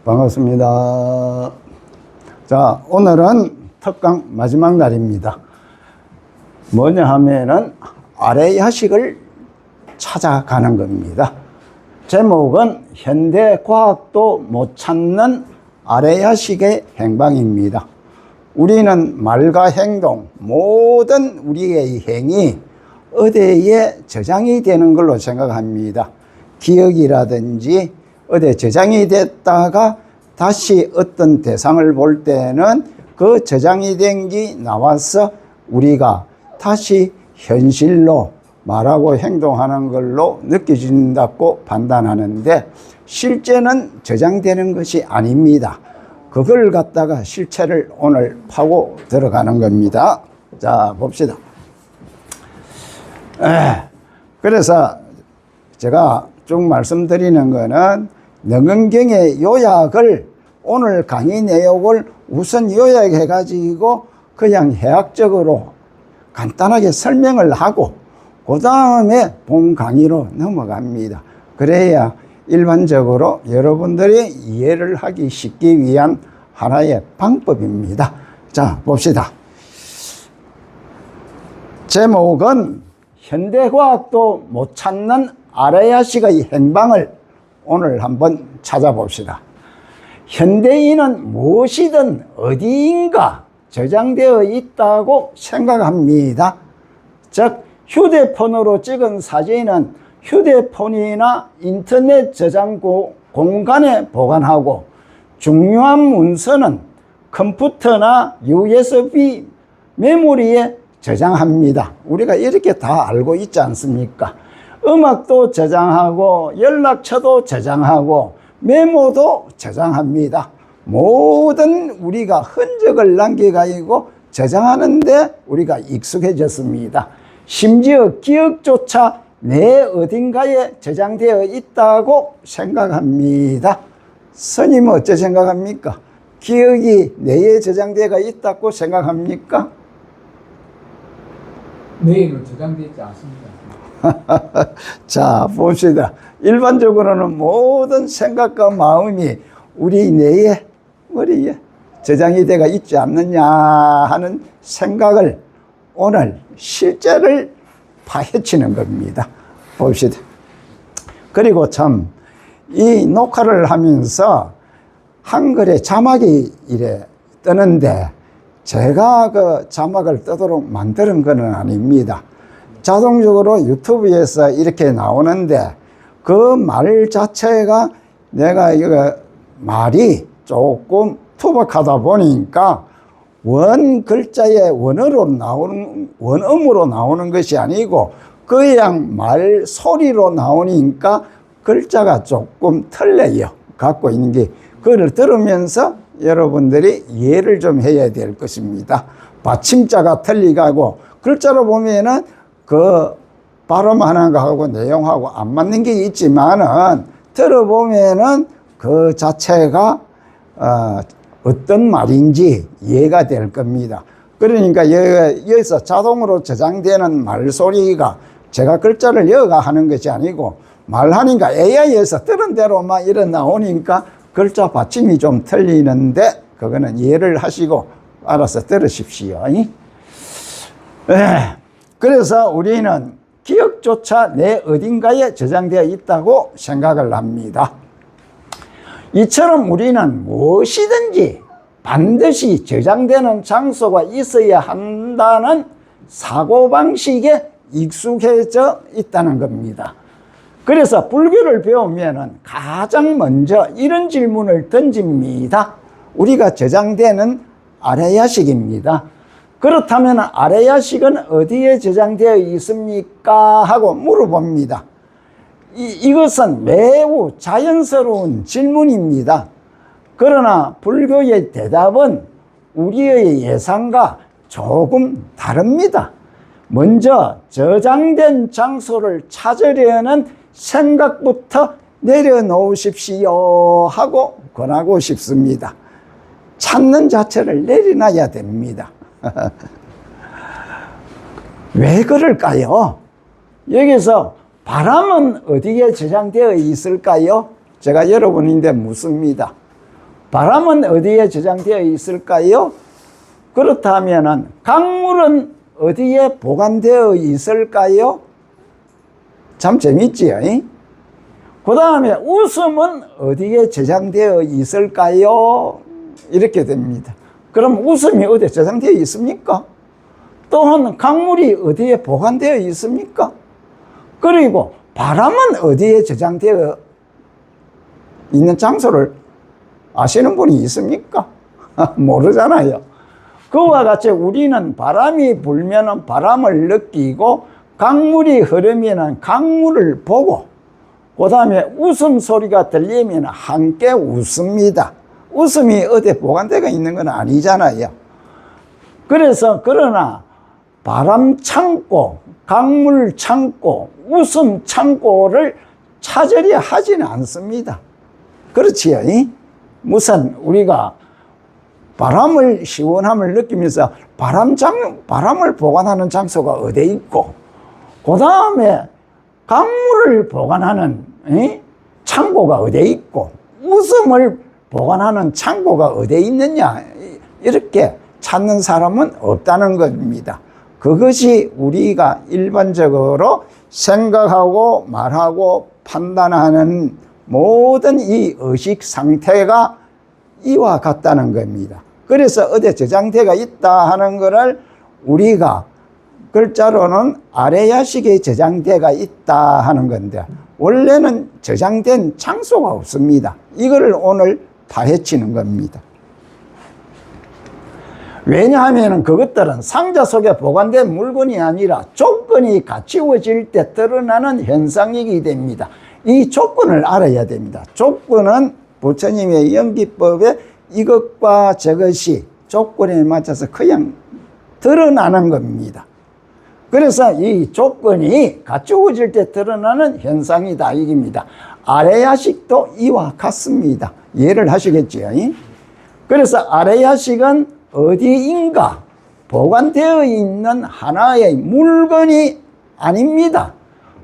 반갑습니다. 자, 오늘은 특강 마지막 날입니다. 뭐냐 하면은 아래 야식을 찾아가는 겁니다. 제목은 현대 과학도 못 찾는 아래 야식의 행방입니다. 우리는 말과 행동, 모든 우리의 행위 어디에 저장이 되는 걸로 생각합니다. 기억이라든지 어디에 저장이 됐다가 다시 어떤 대상을 볼 때는 그 저장이 된 게 나와서 우리가 다시 현실로 말하고 행동하는 걸로 느껴진다고 판단하는데, 실제는 저장되는 것이 아닙니다. 그걸 갖다가 실체를 오늘 파고 들어가는 겁니다. 자, 봅시다. 그래서 제가 쭉 말씀드리는 거는 능언경의 요약을, 오늘 강의 내용을 우선 요약해 가지고 그냥 해학적으로 간단하게 설명을 하고 그 다음에 본 강의로 넘어갑니다. 그래야 일반적으로 여러분들이 이해를 하기 쉽기 위한 하나의 방법입니다. 자, 봅시다. 제목은 현대과학도 못 찾는 아레야식의 행방을 오늘 한번 찾아봅시다. 현대인은 무엇이든 어디인가 저장되어 있다고 생각합니다. 즉, 휴대폰으로 찍은 사진은 휴대폰이나 인터넷 저장 공간에 보관하고, 중요한 문서는 컴퓨터나 USB 메모리에 저장합니다. 우리가 이렇게 다 알고 있지 않습니까? 음악도 저장하고 연락처도 저장하고 메모도 저장합니다. 모든 우리가 흔적을 남겨가지고 저장하는데 우리가 익숙해졌습니다. 심지어 기억조차 내 어딘가에 저장되어 있다고 생각합니다. 스님은 어째 생각합니까? 기억이 뇌에 저장되어 있다고 생각합니까? 뇌에는 저장되어 있지 않습니다. 자, 봅시다. 일반적으로는 모든 생각과 마음이 우리 뇌에, 머리에 저장이 되어 있지 않느냐 하는 생각을 오늘 실제를 파헤치는 겁니다. 봅시다. 그리고 참, 이 녹화를 하면서 한글에 자막이 이래 뜨는데 제가 그 자막을 뜨도록 만드는 건 아닙니다. 자동적으로 유튜브에서 이렇게 나오는데 그 말 자체가 내가 이거 말이 조금 투박하다 보니까 원 글자의 원음으로 나오는 것이 아니고 그냥 말 소리로 나오니까 글자가 조금 틀려요. 갖고 있는 게. 그걸 들으면서 여러분들이 이해를 좀 해야 될 것입니다. 받침자가 틀리고 글자로 보면은 그 발음하는 거하고 내용하고 안 맞는 게 있지만은 들어보면은 그 자체가 어떤 말인지 이해가 될 겁니다. 그러니까 여기서 자동으로 저장되는 말소리가 제가 글자를 여가 하는 것이 아니고 말하니까 AI에서 들은 대로만 이래 나오니까 글자 받침이 좀 틀리는데 그거는 이해를 하시고 알아서 들으십시오. 그래서 우리는 기억조차 내 어딘가에 저장되어 있다고 생각을 합니다. 이처럼 우리는 무엇이든지 반드시 저장되는 장소가 있어야 한다는 사고방식에 익숙해져 있다는 겁니다. 그래서 불교를 배우면 가장 먼저 이런 질문을 던집니다. 우리가 저장되는 아레야식입니다. 그렇다면 아레야식은 어디에 저장되어 있습니까? 하고 물어봅니다. 이것은 매우 자연스러운 질문입니다. 그러나 불교의 대답은 우리의 예상과 조금 다릅니다. 먼저 저장된 장소를 찾으려는 생각부터 내려놓으십시오 하고 권하고 싶습니다. 찾는 자체를 내려놔야 됩니다. 왜 그럴까요? 여기서 바람은 어디에 저장되어 있을까요? 제가 여러분인데 묻습니다. 바람은 어디에 저장되어 있을까요? 그렇다면 강물은 어디에 보관되어 있을까요? 참 재밌지요? 그 다음에 웃음은 어디에 저장되어 있을까요? 이렇게 됩니다. 그럼 웃음이 어디에 저장되어 있습니까? 또한 강물이 어디에 보관되어 있습니까? 그리고 바람은 어디에 저장되어 있는 장소를 아시는 분이 있습니까? 모르잖아요. 그와 같이 우리는 바람이 불면 바람을 느끼고 강물이 흐르면 강물을 보고 그 다음에 웃음소리가 들리면 함께 웃습니다. 웃음이 어디에 보관되어 있는 건 아니잖아요. 그래서 그러나 바람 창고, 강물 창고, 웃음 창고를 찾으려 하지는 않습니다. 그렇지요? 무슨 우리가 바람을 시원함을 느끼면서 바람을 보관하는 장소가 어디에 있고 그 다음에 강물을 보관하는 창고가 어디에 있고 웃음을 보관하는 창고가 어디에 있느냐 이렇게 찾는 사람은 없다는 겁니다. 그것이 우리가 일반적으로 생각하고 말하고 판단하는 모든 이 의식 상태가 이와 같다는 겁니다. 그래서 어디에 저장대가 있다 하는 것을 우리가 글자로는 아레야식의 저장대가 있다 하는 건데 원래는 저장된 장소가 없습니다. 이걸 오늘 파헤치는 겁니다. 왜냐하면 그것들은 상자 속에 보관된 물건이 아니라 조건이 갖추어질 때 드러나는 현상이기 됩니다. 이 조건을 알아야 됩니다. 조건은 부처님의 연기법에 이것과 저것이 조건에 맞춰서 그냥 드러나는 겁니다. 그래서 이 조건이 갖추어질 때 드러나는 현상이다 이깁니다. 아레야식도 이와 같습니다. 이해를 하시겠지요? 그래서 아레야식은 어디인가 보관되어 있는 하나의 물건이 아닙니다.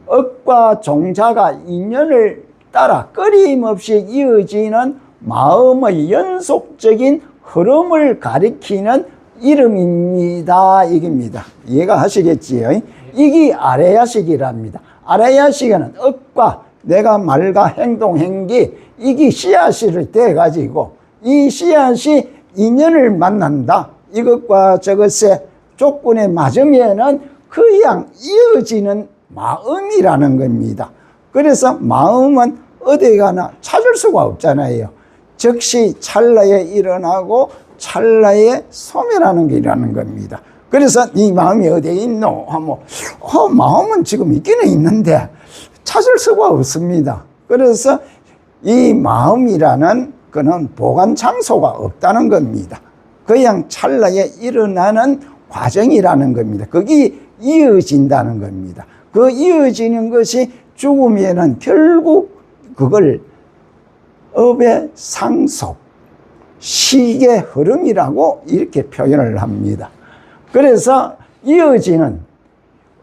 억과 종자가 인연을 따라 끊임없이 이어지는 마음의 연속적인 흐름을 가리키는 이름입니다. 이깁니다. 이해가 하시겠지요? 이게 아레야식이랍니다. 아레야식에는 억과 내가 말과 행동, 행기 이게 씨앗이 돼가지고 이 씨앗이 인연을 만난다. 이것과 저것의 조건에 맞으면은 그냥 이어지는 마음이라는 겁니다. 그래서 마음은 어디 가나 찾을 수가 없잖아요. 즉시 찰나에 일어나고 찰나에 소멸하는 게라는 겁니다. 그래서 이 마음이 어디에 있노? 하면 마음은 지금 있기는 있는데 찾을 수가 없습니다. 그래서 이 마음이라는 그는 보관 장소가 없다는 겁니다. 그냥 찰나에 일어나는 과정이라는 겁니다. 그게 이어진다는 겁니다. 그 이어지는 것이 죽으면은 결국 그걸 업의 상속, 시의 흐름이라고 이렇게 표현을 합니다. 그래서 이어지는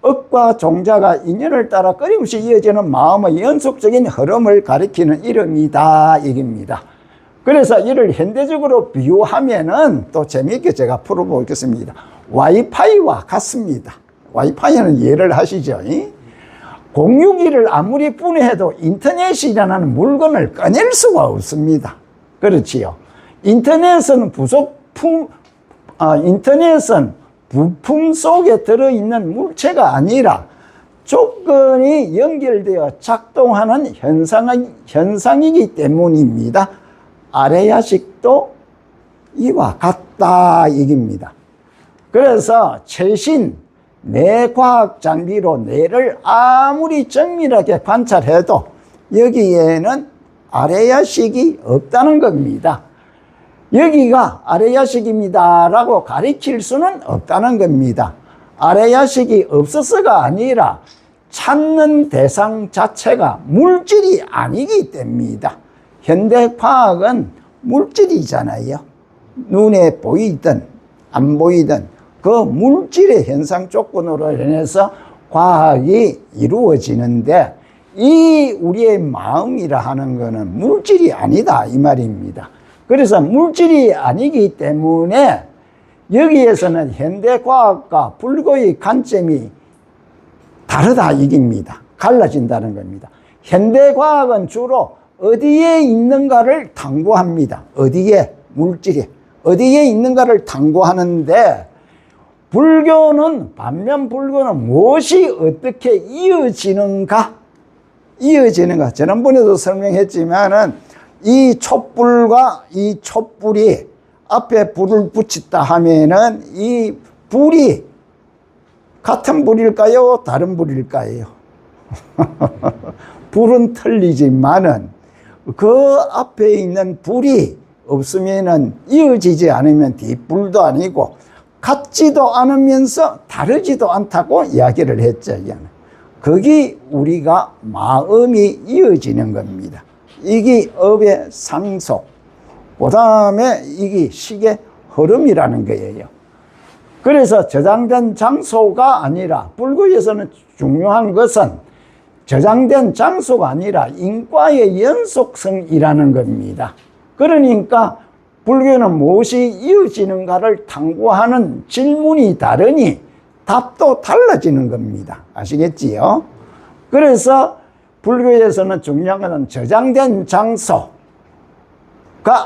억과 종자가 인연을 따라 끊임없이 이어지는 마음의 연속적인 흐름을 가리키는 이름이다 이깁니다. 그래서 이를 현대적으로 비유하면은 또 재미있게 제가 풀어보겠습니다. 와이파이와 같습니다. 와이파이는 이해를 하시죠? 공유기를 아무리 분해해도 인터넷이라는 물건을 꺼낼 수가 없습니다. 그렇지요. 인터넷은 인터넷은 부품 속에 들어있는 물체가 아니라 조건이 연결되어 작동하는 현상이기 때문입니다. 아레야식도 이와 같다 얘기입니다. 그래서 최신 뇌과학 장비로 뇌를 아무리 정밀하게 관찰해도 여기에는 아레야식이 없다는 겁니다. 여기가 아레야식입니다 라고 가리킬 수는 없다는 겁니다. 아레야식이 없어서가 아니라 찾는 대상 자체가 물질이 아니기 때문입니다. 현대과학은 물질이잖아요. 눈에 보이든 안 보이든 그 물질의 현상 조건으로 인해서 과학이 이루어지는데 이 우리의 마음이라 하는 것은 물질이 아니다 이 말입니다. 그래서 물질이 아니기 때문에 여기에서는 현대과학과 불교의 관점이 다르다 이깁니다. 갈라진다는 겁니다. 현대과학은 주로 어디에 있는가를 탐구합니다. 어디에? 물질이 어디에 있는가를 탐구하는데 반면 불교는 무엇이 어떻게 이어지는가? 지난번에도 설명했지만은 이 촛불과 이 촛불이 앞에 불을 붙였다 하면은 이 불이 같은 불일까요? 다른 불일까요? 불은 틀리지만은 그 앞에 있는 불이 없으면은 이어지지 않으면 뒷불도 아니고 같지도 않으면서 다르지도 않다고 이야기를 했죠. 거기 우리가 마음이 이어지는 겁니다. 이게 업의 상속, 그 다음에 이게 식의 흐름이라는 거예요. 그래서 저장된 장소가 아니라 불교에서는 중요한 것은 저장된 장소가 아니라 인과의 연속성이라는 겁니다. 그러니까 불교는 무엇이 이어지는가를 탐구하는 질문이 다르니 답도 달라지는 겁니다. 아시겠지요? 그래서 불교에서는 중요한 것은 저장된 장소가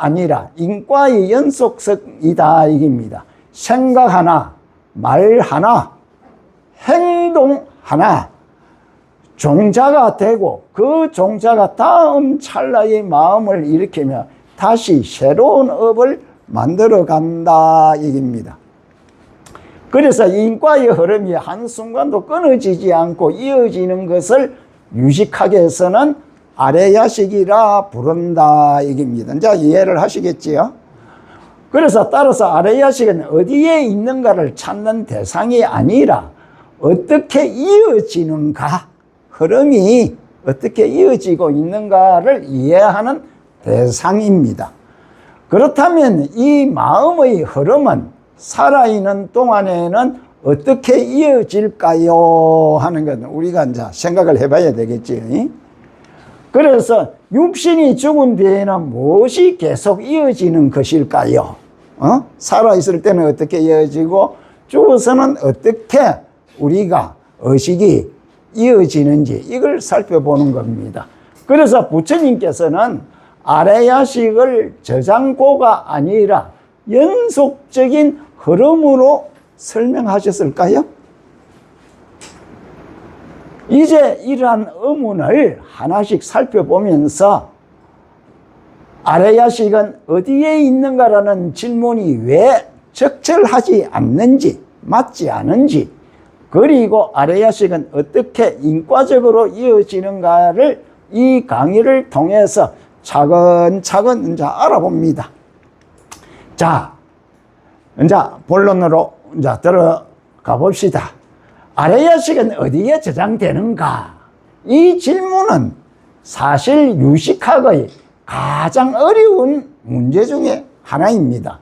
아니라 인과의 연속성이다 이깁니다. 생각 하나, 말 하나, 행동 하나 종자가 되고 그 종자가 다음 찰나의 마음을 일으키며 다시 새로운 업을 만들어 간다 얘기입니다. 그래서 인과의 흐름이 한순간도 끊어지지 않고 이어지는 것을 유식하게 해서는 아레야식이라 부른다 얘기입니다. 이제 이해를 하시겠지요? 그래서 따라서 아레야식은 어디에 있는가를 찾는 대상이 아니라 어떻게 이어지는가, 흐름이 어떻게 이어지고 있는가를 이해하는 대상입니다. 그렇다면 이 마음의 흐름은 살아있는 동안에는 어떻게 이어질까요? 하는 건 우리가 이제 생각을 해봐야 되겠지요. 그래서 육신이 죽은 뒤에는 무엇이 계속 이어지는 것일까요? 살아있을 때는 어떻게 이어지고 죽어서는 어떻게 우리가 의식이 이어지는지 이걸 살펴보는 겁니다. 그래서 부처님께서는 아레야식을 저장고가 아니라 연속적인 흐름으로 설명하셨을까요? 이제 이러한 의문을 하나씩 살펴보면서 아레야식은 어디에 있는가라는 질문이 왜 적절하지 않는지, 맞지 않은지, 그리고 아레야식은 어떻게 인과적으로 이어지는가를 이 강의를 통해서 차근차근 이제 알아봅니다. 자, 이제 본론으로 이제 들어가 봅시다. 아레야식은 어디에 저장되는가? 이 질문은 사실 유식학의 가장 어려운 문제 중에 하나입니다.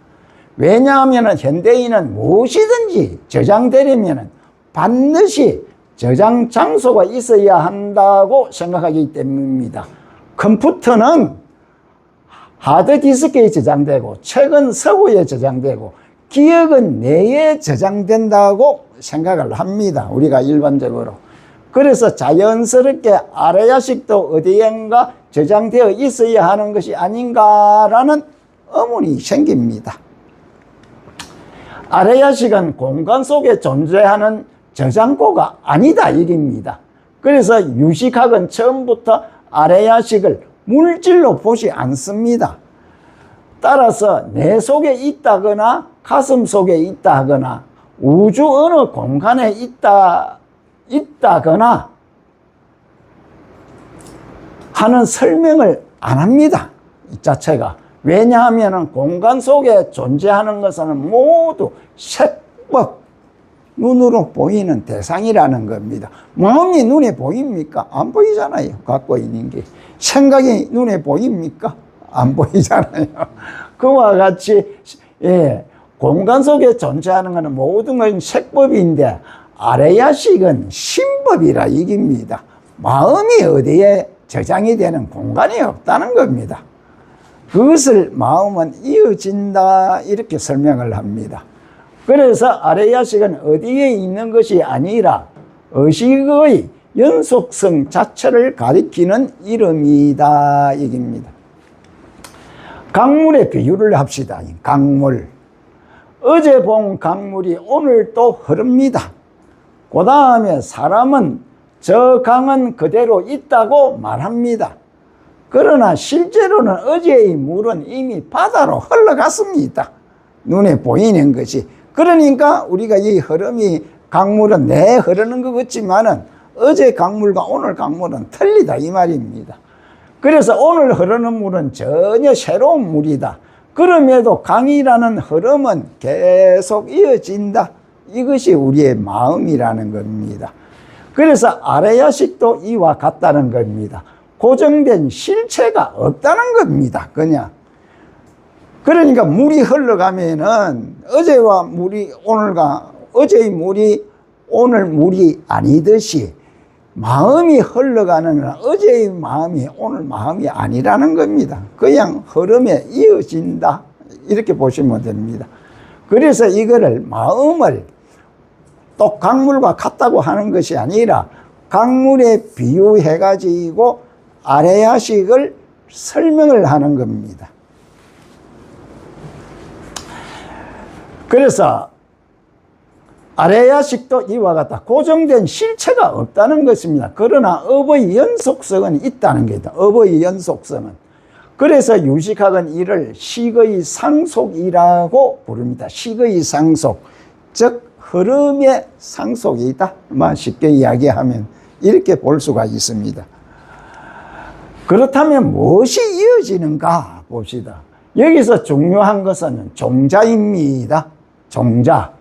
왜냐하면 현대인은 무엇이든지 저장되려면 반드시 저장 장소가 있어야 한다고 생각하기 때문입니다. 컴퓨터는 하드디스크에 저장되고 책은 서구에 저장되고 기억은 뇌에 저장된다고 생각을 합니다. 우리가 일반적으로. 그래서 자연스럽게 아레야식도 어디엔가 저장되어 있어야 하는 것이 아닌가라는 의문이 생깁니다. 아레야식은 공간 속에 존재하는 저장고가 아니다 이깁니다. 그래서 유식학은 처음부터 아레야식을 물질로 보지 않습니다. 따라서 내 속에 있다거나 가슴 속에 있다거나 우주 어느 공간에 있다거나 하는 설명을 안 합니다. 이 자체가. 왜냐하면 공간 속에 존재하는 것은 모두 색법, 눈으로 보이는 대상이라는 겁니다. 마음이 눈에 보입니까? 안 보이잖아요. 갖고 있는 게. 생각이 눈에 보입니까? 안 보이잖아요. 그와 같이 공간 속에 존재하는 것은 모든 건 색법인데 아레야식은 신법이라 이깁니다. 마음이 어디에 저장이 되는 공간이 없다는 겁니다. 그것을 마음은 이어진다 이렇게 설명을 합니다. 그래서 아레야식은 어디에 있는 것이 아니라 의식의 연속성 자체를 가리키는 이름이다 얘기입니다. 강물의 비유를 합시다. 강물. 어제 본 강물이 오늘 또 흐릅니다. 그 다음에 사람은 저 강은 그대로 있다고 말합니다. 그러나 실제로는 어제의 물은 이미 바다로 흘러갔습니다. 눈에 보이는 것이. 그러니까 우리가 이 흐름이 강물은 내 흐르는 것 같지만은 어제 강물과 오늘 강물은 틀리다 이 말입니다. 그래서 오늘 흐르는 물은 전혀 새로운 물이다. 그럼에도 강이라는 흐름은 계속 이어진다. 이것이 우리의 마음이라는 겁니다. 그래서 아레야식도 이와 같다는 겁니다. 고정된 실체가 없다는 겁니다. 그냥. 그러니까 물이 흘러가면은 어제와 물이 오늘과 어제의 물이 오늘 물이 아니듯이 마음이 흘러가는 건 어제의 마음이 오늘 마음이 아니라는 겁니다. 그냥 흐름에 이어진다. 이렇게 보시면 됩니다. 그래서 이거를 마음을 또 강물과 같다고 하는 것이 아니라 강물에 비유해 가지고 아레야식을 설명을 하는 겁니다. 그래서 아레야식도 이와 같다. 고정된 실체가 없다는 것입니다. 그러나 업의 연속성은 있다는 겁니다. 업의 연속성은. 그래서 유식학은 이를 식의 상속이라고 부릅니다. 식의 상속. 즉 흐름의 상속이다. 쉽게 이야기하면 이렇게 볼 수가 있습니다. 그렇다면 무엇이 이어지는가 봅시다. 여기서 중요한 것은 종자입니다. 종자.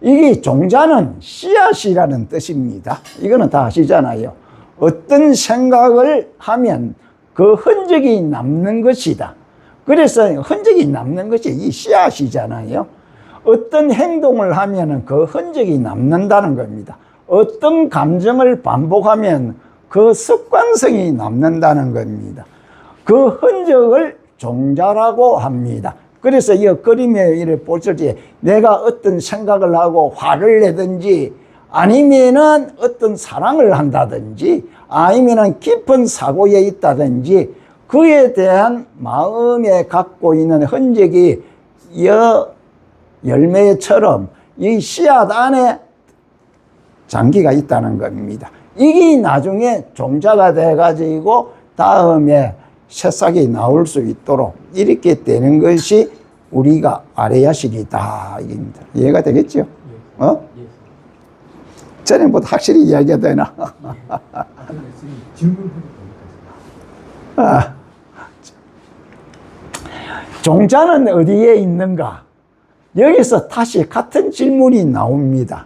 이게 종자는 씨앗이라는 뜻입니다. 이거는 다 아시잖아요. 어떤 생각을 하면 그 흔적이 남는 것이다. 그래서 흔적이 남는 것이 이 씨앗이잖아요. 어떤 행동을 하면 그 흔적이 남는다는 겁니다. 어떤 감정을 반복하면 그 습관성이 남는다는 겁니다. 그 흔적을 종자라고 합니다. 그래서 이 그림에 이를 보실 때 내가 어떤 생각을 하고 화를 내든지 아니면은 어떤 사랑을 한다든지 아니면은 깊은 사고에 있다든지 그에 대한 마음에 갖고 있는 흔적이 열매처럼 이 씨앗 안에 장기가 있다는 겁니다. 이게 나중에 종자가 돼가지고 다음에 새싹이 나올 수 있도록 이렇게 되는 것이 우리가 아레야식이다. 이겁니다. 이해가 되겠죠? 전에보다 확실히 이야기가 되나? 종자는 어디에 있는가? 여기서 다시 같은 질문이 나옵니다.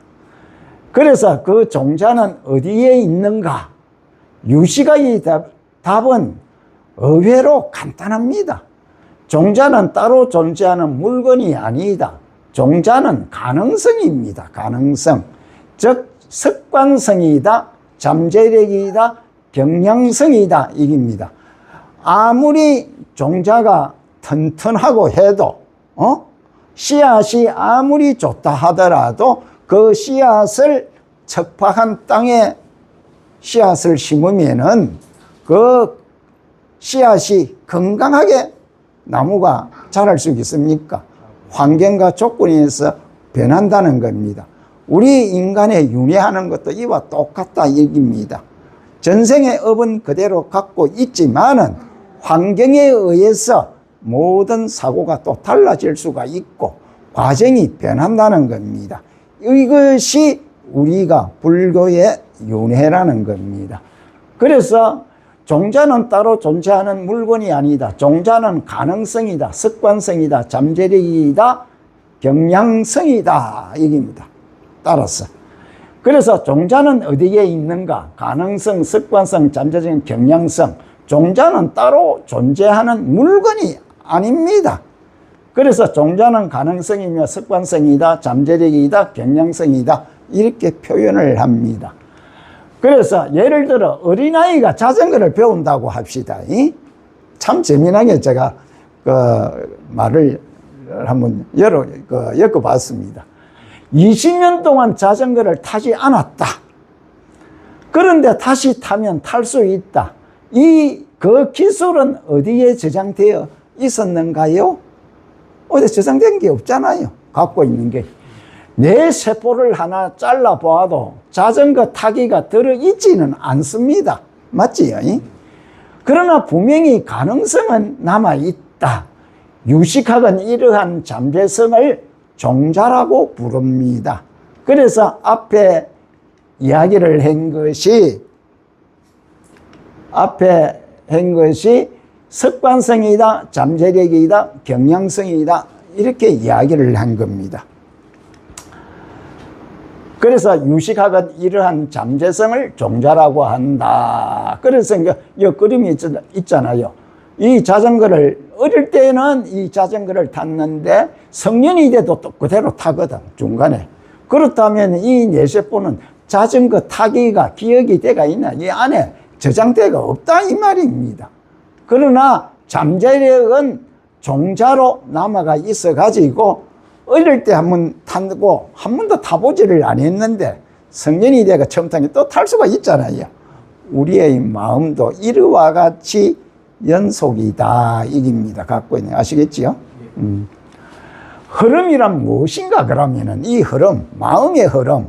그래서 그 종자는 어디에 있는가? 유식의 답은 의외로 간단합니다. 종자는 따로 존재하는 물건이 아니다. 종자는 가능성입니다. 가능성. 즉 습관성이다. 잠재력이다. 경향성이다. 이깁니다. 아무리 종자가 튼튼하고 해도 씨앗이 아무리 좋다 하더라도 그 씨앗을 척박한 땅에 씨앗을 심으면은 그 씨앗이 건강하게 나무가 자랄 수 있습니까? 환경과 조건에 의해서 변한다는 겁니다. 우리 인간의 윤회하는 것도 이와 똑같다 얘기입니다. 전생의 업은 그대로 갖고 있지만은 환경에 의해서 모든 사고가 또 달라질 수가 있고 과정이 변한다는 겁니다. 이것이 우리가 불교의 윤회라는 겁니다. 그래서 종자는 따로 존재하는 물건이 아니다. 종자는 가능성이다. 습관성이다. 잠재력이다. 경향성이다. 얘기입니다. 따라서. 그래서 종자는 어디에 있는가? 가능성, 습관성, 잠재적 경향성. 종자는 따로 존재하는 물건이 아닙니다. 그래서 종자는 가능성이며 습관성이다, 잠재력이다, 경향성이다 이렇게 표현을 합니다. 그래서 예를 들어 어린아이가 자전거를 배운다고 합시다. 참 재미나게 제가 그 말을 한번 엮어봤습니다. 20년 동안 자전거를 타지 않았다. 그런데 다시 타면 탈 수 있다. 그 기술은 어디에 저장되어 있었는가요? 어디 저장된 게 없잖아요. 갖고 있는 게. 내 세포를 하나 잘라봐도 자전거 타기가 들어있지는 않습니다. 맞지요? 그러나 분명히 가능성은 남아있다. 유식학은 이러한 잠재성을 종자라고 부릅니다. 그래서 앞에 이야기를 한 것이 습관성이다, 잠재력이다, 경향성이다 이렇게 이야기를 한 겁니다. 그래서 유식학은 이러한 잠재성을 종자라고 한다. 그래서 이 그림이 있잖아요. 이 자전거를 어릴 때는 이 자전거를 탔는데 성년이 돼도 또 그대로 타거든, 중간에. 그렇다면 이 뇌세포는 자전거 타기가 기억이 돼가 있나? 이 안에 저장대가 없다 이 말입니다. 그러나 잠재력은 종자로 남아가 있어 가지고 어릴 때 한번 타고 한 번도 타보지를 안 했는데 성년이 돼가 처음 타니 또 탈 수가 있잖아요. 우리의 마음도 이와 같이 연속이다 이깁니다. 갖고 있는 아시겠지요? 흐름이란 무엇인가 그러면은 이 흐름, 마음의 흐름,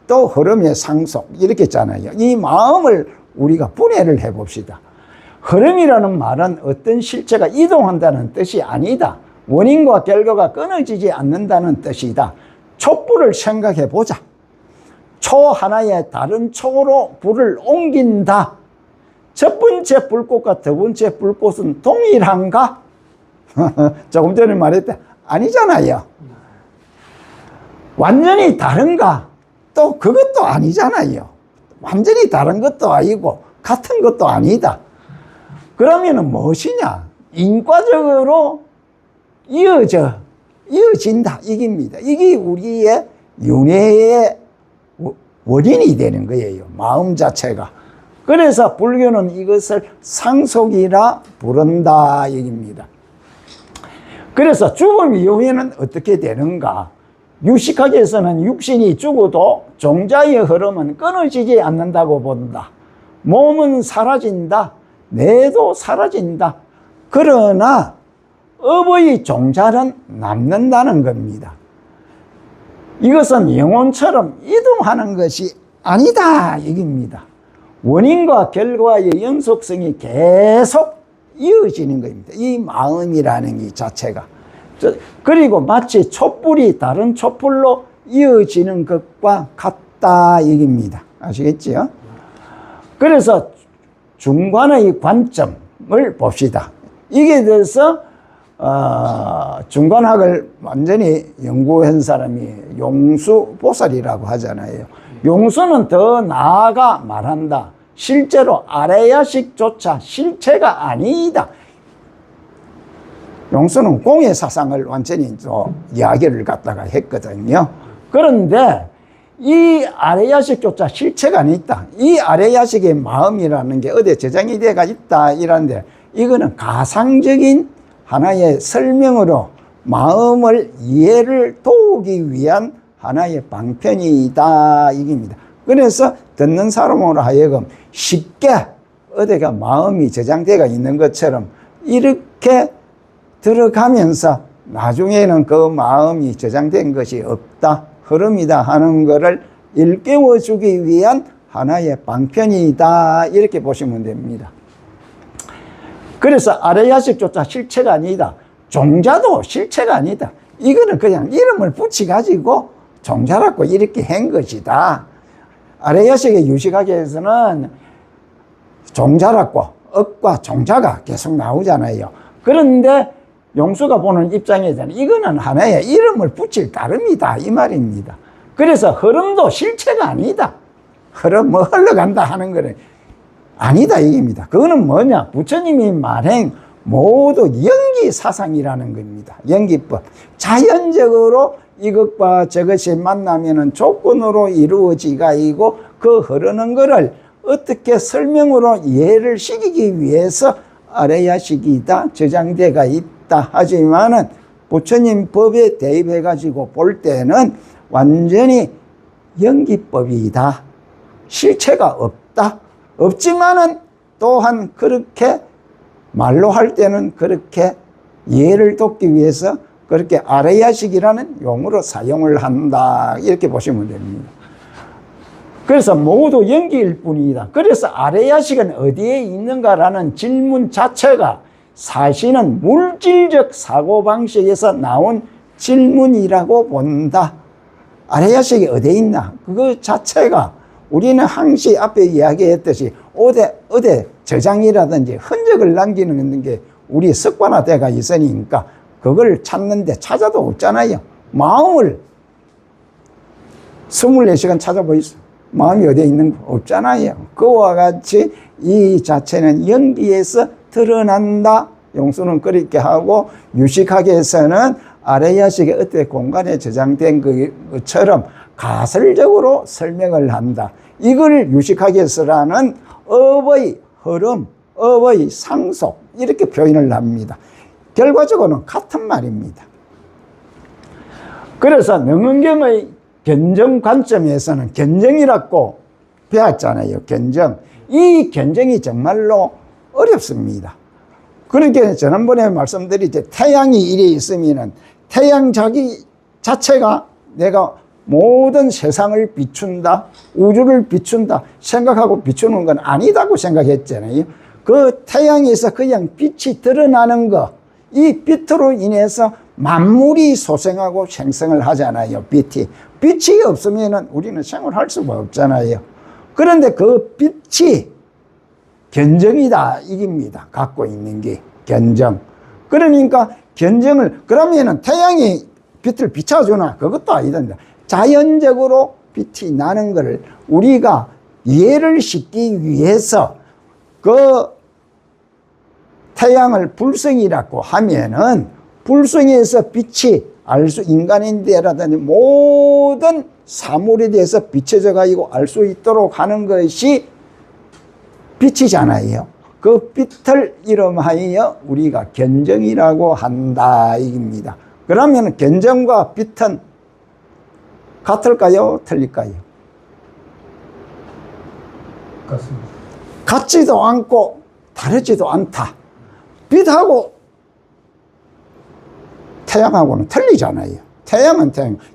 또 흐름의 상속 이렇게 있잖아요. 이 마음을 우리가 분해를 해봅시다. 흐름이라는 말은 어떤 실체가 이동한다는 뜻이 아니다. 원인과 결과가 끊어지지 않는다는 뜻이다. 촛불을 생각해 보자. 초 하나에 다른 초로 불을 옮긴다. 첫 번째 불꽃과 두 번째 불꽃은 동일한가? 조금 전에 말했다. 아니잖아요. 완전히 다른가? 또 그것도 아니잖아요. 완전히 다른 것도 아니고 같은 것도 아니다. 그러면은 무엇이냐? 인과적으로 이어진다. 이깁니다. 이게 우리의 윤회의 원인이 되는 거예요. 마음 자체가. 그래서 불교는 이것을 상속이라 부른다. 얘기입니다. 그래서 죽음 이후에는 어떻게 되는가? 유식학에서는 육신이 죽어도 종자의 흐름은 끊어지지 않는다고 본다. 몸은 사라진다. 뇌도 사라진다. 그러나 업의 종자는 남는다는 겁니다. 이것은 영혼처럼 이동하는 것이 아니다. 이깁니다. 원인과 결과의 연속성이 계속 이어지는 겁니다. 이 마음이라는 이 자체가. 그리고 마치 촛불이 다른 촛불로 이어지는 것과 같다. 이깁니다. 아시겠지요? 그래서 중관의 관점을 봅시다. 이게 대해서 중관학을 완전히 연구한 사람이 용수보살이라고 하잖아요. 용수는 더 나아가 말한다. 실제로 아레야식조차 실체가 아니다. 용수는 공의 사상을 완전히 또 이야기를 갖다가 했거든요. 그런데 이 아레야식조차 실체가 아니다. 이 아레야식의 마음이라는 게 어디에 저장이 되어 있다 이런데 이거는 가상적인 하나의 설명으로 마음을 이해를 도우기 위한 하나의 방편이다 이깁니다. 그래서 듣는 사람으로 하여금 쉽게 어디가 마음이 저장되어 있는 것처럼 이렇게 들어가면서 나중에는 그 마음이 저장된 것이 없다, 흐름이다 하는 것을 일깨워 주기 위한 하나의 방편이다 이렇게 보시면 됩니다. 그래서 아레야식조차 실체가 아니다. 종자도 실체가 아니다. 이거는 그냥 이름을 붙여가지고 종자라고 이렇게 한 것이다. 아레야식의 유식학에서는 종자라고 억과 종자가 계속 나오잖아요. 그런데 용수가 보는 입장에서는 이거는 하나의 이름을 붙일 따름이다 이 말입니다. 그래서 흐름도 실체가 아니다. 뭐 흘러간다 하는 거는 아니다 이깁니다. 그거는 뭐냐? 부처님이 말한 모두 연기 사상이라는 겁니다. 연기법. 자연적으로 이것과 저것이 만나면은 조건으로 이루어지가 이고 그 흐르는 거를 어떻게 설명으로 이해를 시키기 위해서 아레야식이다 저장대가 있다 하지만은 부처님 법에 대입해 가지고 볼 때는 완전히 연기법이다. 실체가 없다. 없지만은 또한 그렇게 말로 할 때는 그렇게 이해를 돕기 위해서 그렇게 아레야식이라는 용어로 사용을 한다. 이렇게 보시면 됩니다. 그래서 모두 연기일 뿐이다. 그래서 아레야식은 어디에 있는가라는 질문 자체가 사실은 물질적 사고방식에서 나온 질문이라고 본다. 아레야식이 어디에 있나? 그거 자체가 우리는 항시 앞에 이야기했듯이 어디 저장이라든지 흔적을 남기는 게 우리 습관화돼가 있으니까 그걸 찾는데 찾아도 없잖아요. 마음을 24시간 찾아보이소. 마음이 어디에 있는 거 없잖아요. 그와 같이 이 자체는 연기에서 드러난다. 용수는 그렇게 하고 유식학에서는 아레야식의 어떤 공간에 저장된 것처럼 가설적으로 설명을 한다. 이걸 유식학에서라는 업의 흐름, 업의 상속 이렇게 표현을 합니다. 결과적으로는 같은 말입니다. 그래서 능은경의 견정 관점에서는 견정이라고 배웠잖아요. 견정. 이 견정이 정말로 어렵습니다. 그렇게 지난번에 말씀드렸죠. 태양이 이래 있으면은 태양 자체가 내가 모든 세상을 비춘다, 우주를 비춘다 생각하고 비추는 건 아니다고 생각했잖아요. 그 태양에서 그냥 빛이 드러나는 거, 이 빛으로 인해서 만물이 소생하고 생성을 하잖아요. 빛이 없으면 우리는 생활할 수가 없잖아요. 그런데 그 빛이 견정이다 이깁니다. 갖고 있는 게 견정. 그러니까 견정을 그러면은 태양이 빛을 비춰주나 그것도 아니던데 자연적으로 빛이 나는 것을 우리가 이해를 시키기 위해서 그 태양을 불성이라고 하면은 불성에서 빛이 인간인데라든지 모든 사물에 대해서 비춰져 가지고 알 수 있도록 하는 것이 빛이잖아요. 그 빛을 이름하여 우리가 견정이라고 한다 이깁니다. 그러면 견정과 빛은 같을까요? 틀릴까요? 같습니다. 같지도 않고 다르지도 않다. 빛하고 태양하고는 틀리잖아요. 태양은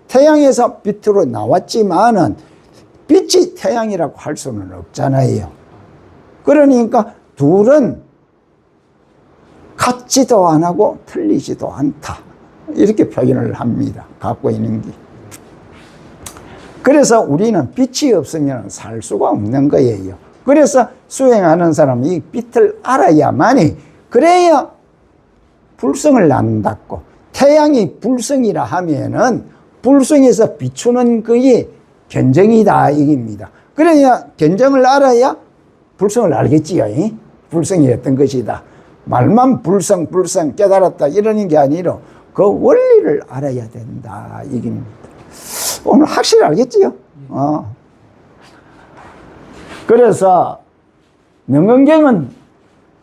태양에서 빛으로 나왔지만은 빛이 태양이라고 할 수는 없잖아요. 그러니까 둘은 같지도 안 하고 틀리지도 않다. 이렇게 표현을 합니다. 갖고 있는 게. 그래서 우리는 빛이 없으면 살 수가 없는 거예요. 그래서 수행하는 사람이 이 빛을 알아야만이 그래야 불성을 낳는다고. 태양이 불성이라 하면은 불성에서 비추는 그게 견정이다 이깁니다. 그러냐 견정을 알아야 불성을 알겠지요. 불성이 어떤 것이다. 말만 불성 깨달았다 이러는 게 아니라 그 원리를 알아야 된다 이깁니다. 오늘 확실히 알겠지요? 그래서 능언경은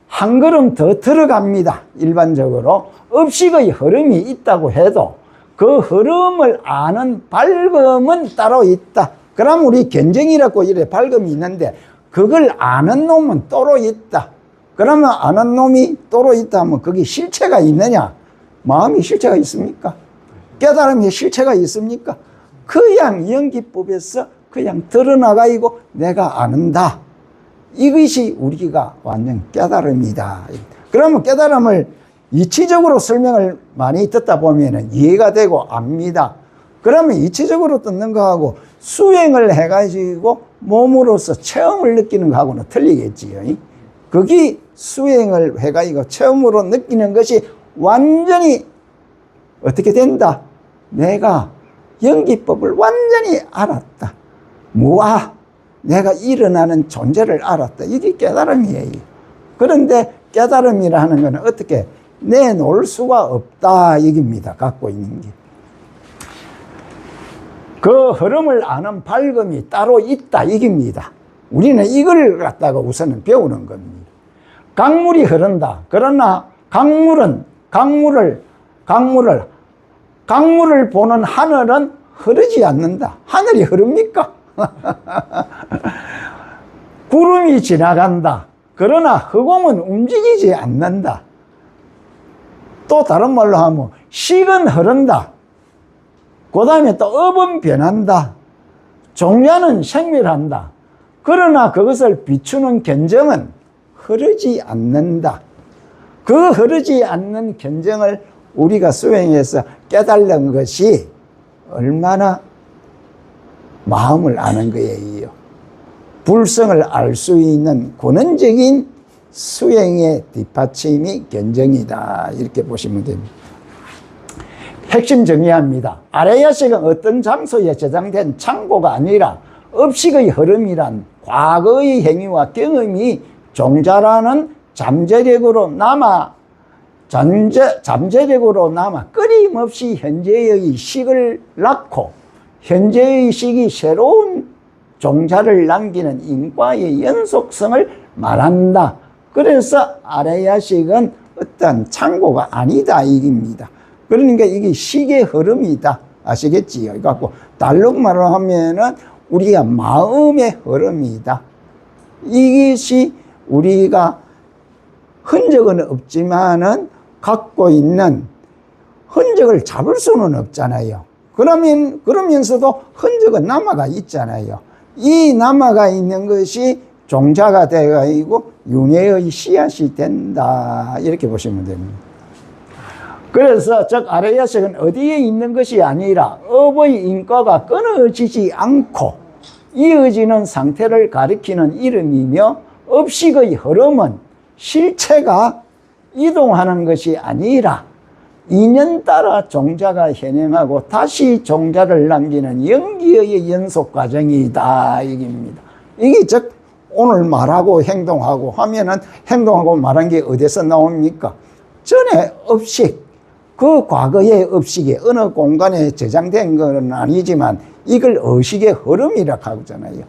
한 걸음 더 들어갑니다. 일반적으로 업식의 흐름이 있다고 해도 그 흐름을 아는 밝음은 따로 있다. 그럼 우리 견정이라고 이래 밝음이 있는데 그걸 아는 놈은 따로 있다. 그러면 아는 놈이 따로 있다 하면 거기 실체가 있느냐? 마음이 실체가 있습니까? 깨달음이 실체가 있습니까? 그냥 연기법에서 그냥 드러나가지고 내가 아는다. 이것이 우리가 완전 깨달음이다. 그러면 깨달음을 이치적으로 설명을 많이 듣다 보면 이해가 되고 압니다. 그러면 이치적으로 듣는 거하고 수행을 해가지고 몸으로서 체험을 느끼는 거하고는 틀리겠지요. 그게 수행을 해가지고 체험으로 느끼는 것이 완전히 어떻게 된다? 내가 연기법을 완전히 알았다. 내가 일어나는 존재를 알았다. 이게 깨달음이에요. 그런데 깨달음이라는 것은 어떻게 내놓을 수가 없다. 얘기입니다. 갖고 있는 게. 그 흐름을 아는 밝음이 따로 있다 이깁니다. 우리는 이걸 갖다가 우선은 배우는 겁니다. 강물이 흐른다. 그러나 강물을 보는 하늘은 흐르지 않는다. 하늘이 흐릅니까? 구름이 지나간다. 그러나 흑곰은 움직이지 않는다. 또 다른 말로 하면 식은 흐른다. 그 다음에 또 업은 변한다. 종자는 생멸한다. 그러나 그것을 비추는 견정은 흐르지 않는다. 그 흐르지 않는 견정을 우리가 수행해서 깨달는 것이 얼마나 마음을 아는 거예요. 불성을 알 수 있는 근원적인 수행의 뒷받침이 견정이다. 이렇게 보시면 됩니다. 핵심 정의합니다. 아레야식은 어떤 장소에 저장된 창고가 아니라 업식의 흐름이란 과거의 행위와 경험이 종자라는 잠재력으로 남아 끊임없이 현재의 식을 낳고 현재의 식이 새로운 종자를 남기는 인과의 연속성을 말한다. 그래서 아레야식은 어떤 창고가 아니다 이깁니다. 그러니까 이게 식의 흐름이다. 아시겠지요? 그래갖고 달록말로 하면은 우리가 마음의 흐름이다. 이것이 우리가 흔적은 없지만은 갖고 있는 흔적을 잡을 수는 없잖아요. 그러면서도 흔적은 남아가 있잖아요. 이 남아가 있는 것이 종자가 되어가지고 윤회의 씨앗이 된다. 이렇게 보시면 됩니다. 그래서 즉 아레야식은 어디에 있는 것이 아니라 업의 인과가 끊어지지 않고 이어지는 상태를 가리키는 이름이며 업식의 흐름은 실체가 이동하는 것이 아니라 인연 따라 종자가 현행하고 다시 종자를 남기는 연기의 연속 과정이다 이깁니다. 이게 즉 오늘 말하고 행동하고 하면은 행동하고 말한 게 어디서 나옵니까? 전에 업식, 그 과거의 업식이 어느 공간에 저장된 건 아니지만 이걸 의식의 흐름이라고 하잖아요.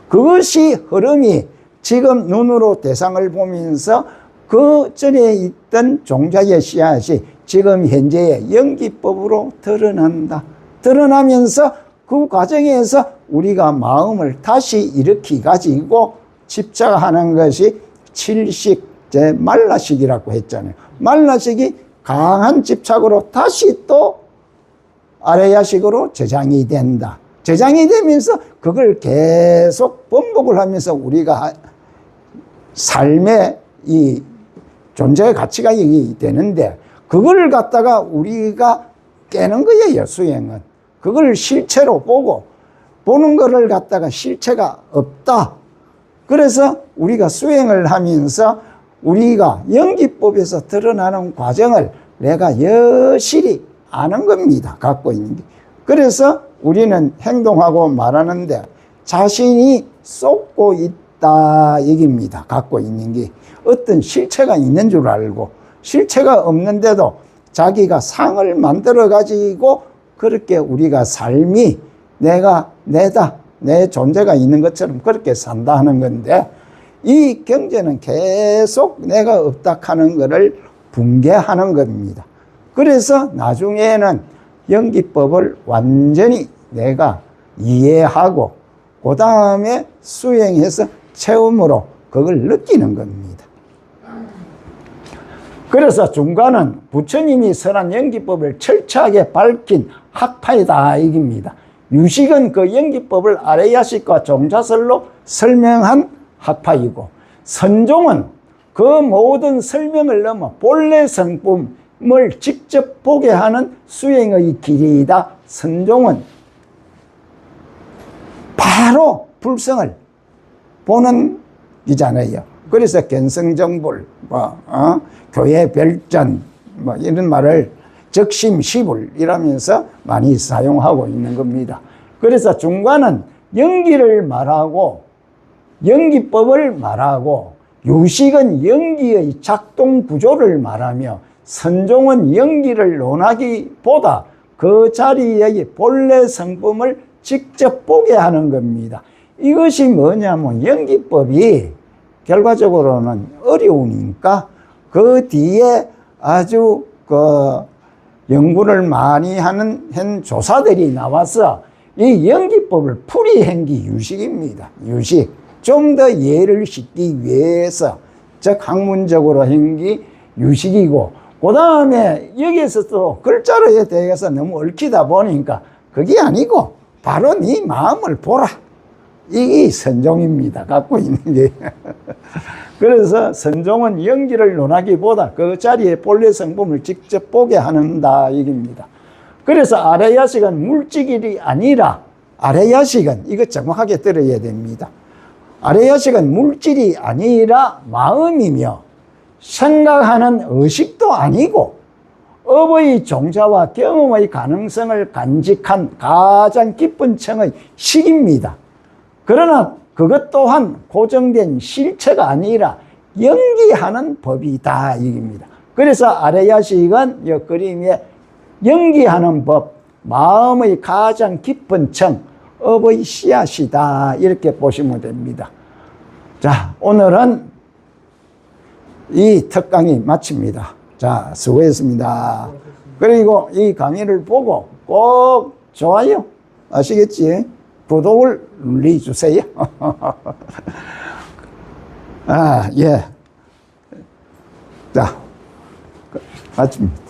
그것이 흐름이 지금 눈으로 대상을 보면서 그 전에 있던 종자의 씨앗이 지금 현재의 연기법으로 드러난다. 드러나면서 그 과정에서 우리가 마음을 다시 일으키 가지고 집착하는 것이 칠식, 말라식이라고 했잖아요. 말라식이 강한 집착으로 다시 또 아레야식으로 저장이 된다. 저장이 되면서 그걸 계속 번복을 하면서 우리가 삶의 이 존재의 가치가 되는데 그걸 갖다가 우리가 깨는 거예요, 수행은. 그걸 실체로 보는 거를 갖다가 실체가 없다. 그래서 우리가 수행을 하면서 우리가 연기법에서 드러나는 과정을 내가 여실히 아는 겁니다. 갖고 있는 게. 그래서 우리는 행동하고 말하는데 자신이 쏟고 있다 얘기입니다. 갖고 있는 게. 어떤 실체가 있는 줄 알고 실체가 없는데도 자기가 상을 만들어 가지고 그렇게 우리가 삶이 내가 내다, 내 존재가 있는 것처럼 그렇게 산다 하는 건데 이 경제는 계속 내가 없다 하는 것을 붕괴하는 겁니다. 그래서 나중에는 연기법을 완전히 내가 이해하고 그 다음에 수행해서 체험으로 그걸 느끼는 겁니다. 그래서 중간은 부처님이 설한 연기법을 철저하게 밝힌 학파이다 이깁니다. 유식은 그 연기법을 아레야식과 종자설로 설명한 학파이고 선종은 그 모든 설명을 넘어 본래 성품을 직접 보게 하는 수행의 길이다. 선종은 바로 불성을 보는 이잖아요. 그래서 견성정불, 교회 별전, 이런 말을 적심시불 이라면서 많이 사용하고 있는 겁니다. 그래서 중간은 연기를 말하고 연기법을 말하고 유식은 연기의 작동 구조를 말하며 선종은 연기를 논하기보다 그 자리의 본래 성품을 직접 보게 하는 겁니다. 이것이 뭐냐면 연기법이 결과적으로는 어려우니까 그 뒤에 아주 그 연구를 많이 하는 한 조사들이 나와서 이 연기법을 풀이한 게 유식입니다. 유식. 좀 더 이해를 쉽기 위해서 즉 학문적으로 한 게 유식이고 그 다음에 여기에서 또 글자로에 대해서 너무 얽히다 보니까 그게 아니고 바로 네 마음을 보라. 이게 선종입니다. 갖고 있는 게. 그래서 선종은 연기를 논하기보다 그 자리에 본래 성품을 직접 보게 하는다 얘기입니다. 그래서 아레야식은 물질이 아니라 아레야식은 이거 정확하게 들어야 됩니다. 아레야식은 물질이 아니라 마음이며 생각하는 의식도 아니고 업의 종자와 경험의 가능성을 간직한 가장 깊은 층의 식입니다. 그러나 그것 또한 고정된 실체가 아니라 연기하는 법이다 이겁니다. 그래서 아레야식은 이 그림에 연기하는 법, 마음의 가장 깊은 층, 업의 씨앗이다 이렇게 보시면 됩니다. 자, 오늘은 이 특강이 마칩니다. 자, 수고했습니다. 그리고 이 강의를 보고 꼭 좋아요, 아시겠지? 구독을 눌러주세요. 아, 예. 자, 마칩니다.